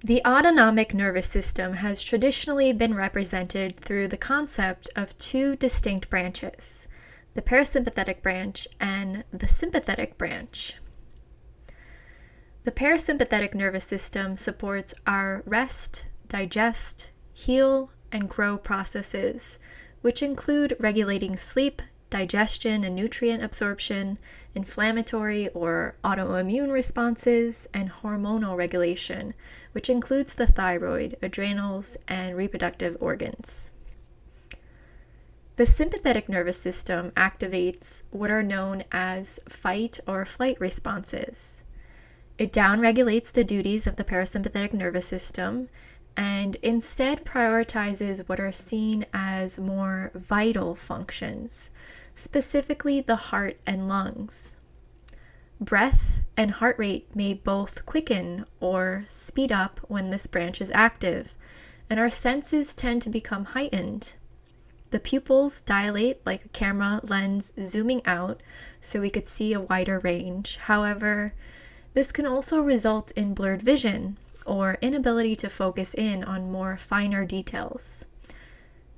The autonomic nervous system has traditionally been represented through the concept of two distinct branches, the parasympathetic branch and the sympathetic branch. The parasympathetic nervous system supports our rest, digest, heal, and grow processes, which include regulating sleep, digestion and nutrient absorption, inflammatory or autoimmune responses, and hormonal regulation, which includes the thyroid, adrenals, and reproductive organs. The sympathetic nervous system activates what are known as fight or flight responses. It downregulates the duties of the parasympathetic nervous system and instead prioritizes what are seen as more vital functions, specifically the heart and lungs. Breath and heart rate may both quicken or speed up when this branch is active, and our senses tend to become heightened. The pupils dilate like a camera lens zooming out so we could see a wider range. However, this can also result in blurred vision or inability to focus in on more finer details.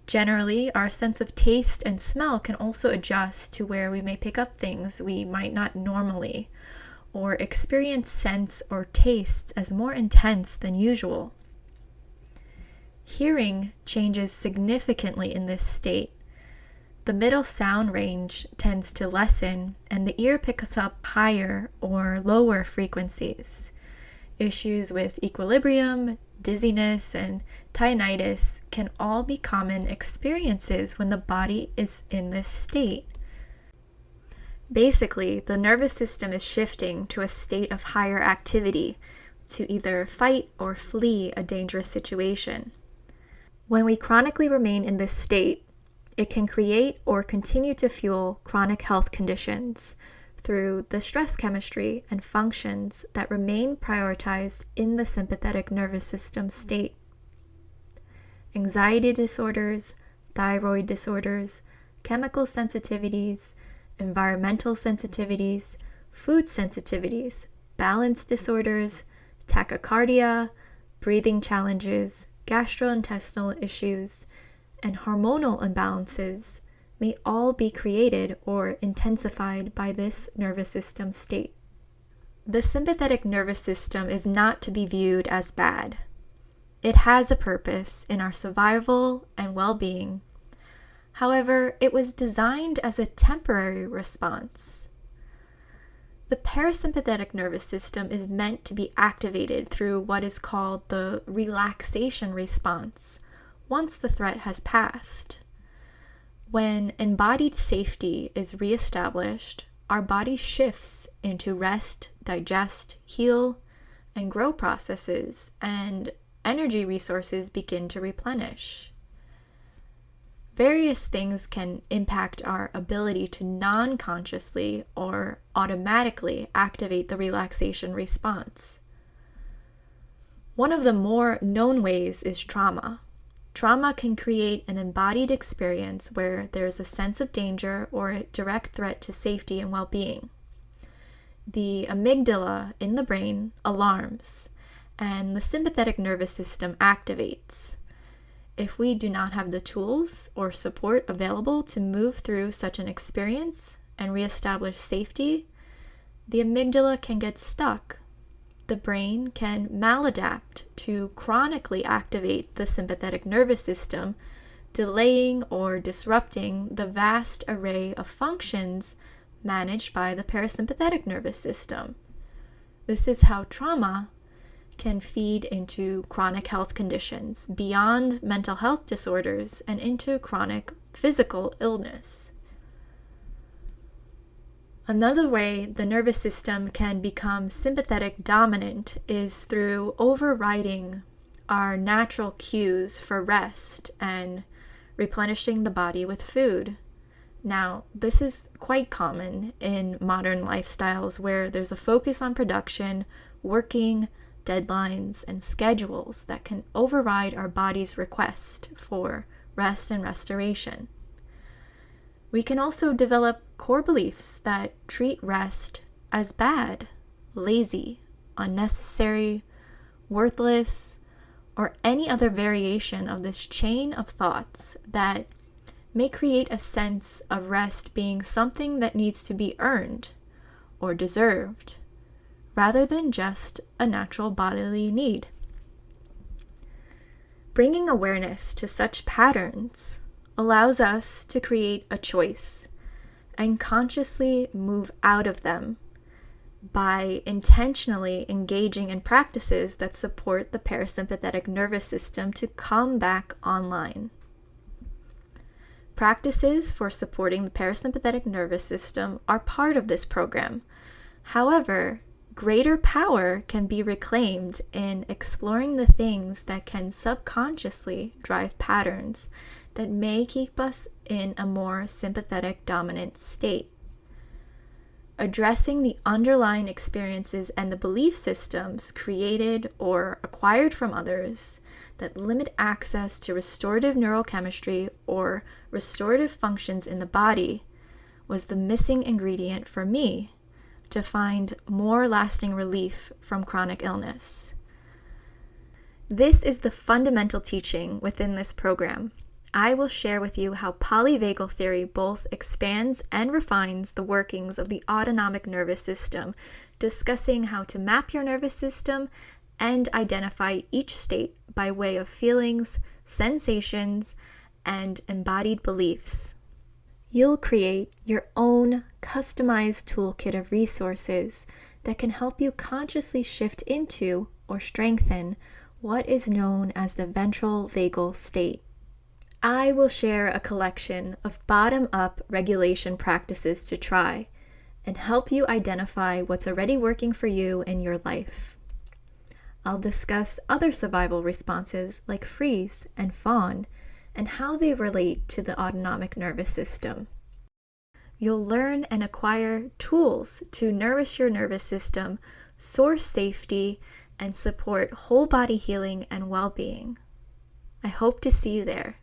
Generally, our sense of taste and smell can also adjust to where we may pick up things we might not normally, or experience scents or tastes as more intense than usual. Hearing changes significantly in this state. The middle sound range tends to lessen, and the ear picks up higher or lower frequencies. Issues with equilibrium, dizziness, and tinnitus can all be common experiences when the body is in this state. Basically, the nervous system is shifting to a state of higher activity to either fight or flee a dangerous situation. When we chronically remain in this state, it can create or continue to fuel chronic health conditions through the stress chemistry and functions that remain prioritized in the sympathetic nervous system state. Anxiety disorders, thyroid disorders, chemical sensitivities, environmental sensitivities, food sensitivities, balance disorders, tachycardia, breathing challenges, gastrointestinal issues, and hormonal imbalances may all be created or intensified by this nervous system state. The sympathetic nervous system is not to be viewed as bad. It has a purpose in our survival and well-being. However, it was designed as a temporary response. The parasympathetic nervous system is meant to be activated through what is called the relaxation response once the threat has passed. When embodied safety is reestablished, our body shifts into rest, digest, heal, and grow processes, and energy resources begin to replenish. Various things can impact our ability to non-consciously or automatically activate the relaxation response. One of the more known ways is trauma. Trauma can create an embodied experience where there is a sense of danger or a direct threat to safety and well-being. The amygdala in the brain alarms, and the sympathetic nervous system activates. If we do not have the tools or support available to move through such an experience and reestablish safety, the amygdala can get stuck. The brain can maladapt to chronically activate the sympathetic nervous system, delaying or disrupting the vast array of functions managed by the parasympathetic nervous system. This is how trauma can feed into chronic health conditions beyond mental health disorders and into chronic physical illness. Another way the nervous system can become sympathetic-dominant is through overriding our natural cues for rest and replenishing the body with food. Now, this is quite common in modern lifestyles where there's a focus on production, working, deadlines, and schedules that can override our body's request for rest and restoration. We can also develop core beliefs that treat rest as bad, lazy, unnecessary, worthless, or any other variation of this chain of thoughts that may create a sense of rest being something that needs to be earned or deserved, rather than just a natural bodily need. Bringing awareness to such patterns allows us to create a choice and consciously move out of them by intentionally engaging in practices that support the parasympathetic nervous system to come back online. Practices for supporting the parasympathetic nervous system are part of this program. However, greater power can be reclaimed in exploring the things that can subconsciously drive patterns that may keep us in a more sympathetic dominant state. Addressing the underlying experiences and the belief systems created or acquired from others that limit access to restorative neurochemistry or restorative functions in the body was the missing ingredient for me to find more lasting relief from chronic illness. This is the fundamental teaching within this program. I will share with you how polyvagal theory both expands and refines the workings of the autonomic nervous system, discussing how to map your nervous system and identify each state by way of feelings, sensations, and embodied beliefs. You'll create your own customized toolkit of resources that can help you consciously shift into or strengthen what is known as the ventral vagal state. I will share a collection of bottom-up regulation practices to try and help you identify what's already working for you in your life. I'll discuss other survival responses like freeze and fawn and how they relate to the autonomic nervous system. You'll learn and acquire tools to nourish your nervous system, source safety, and support whole body healing and well-being. I hope to see you there.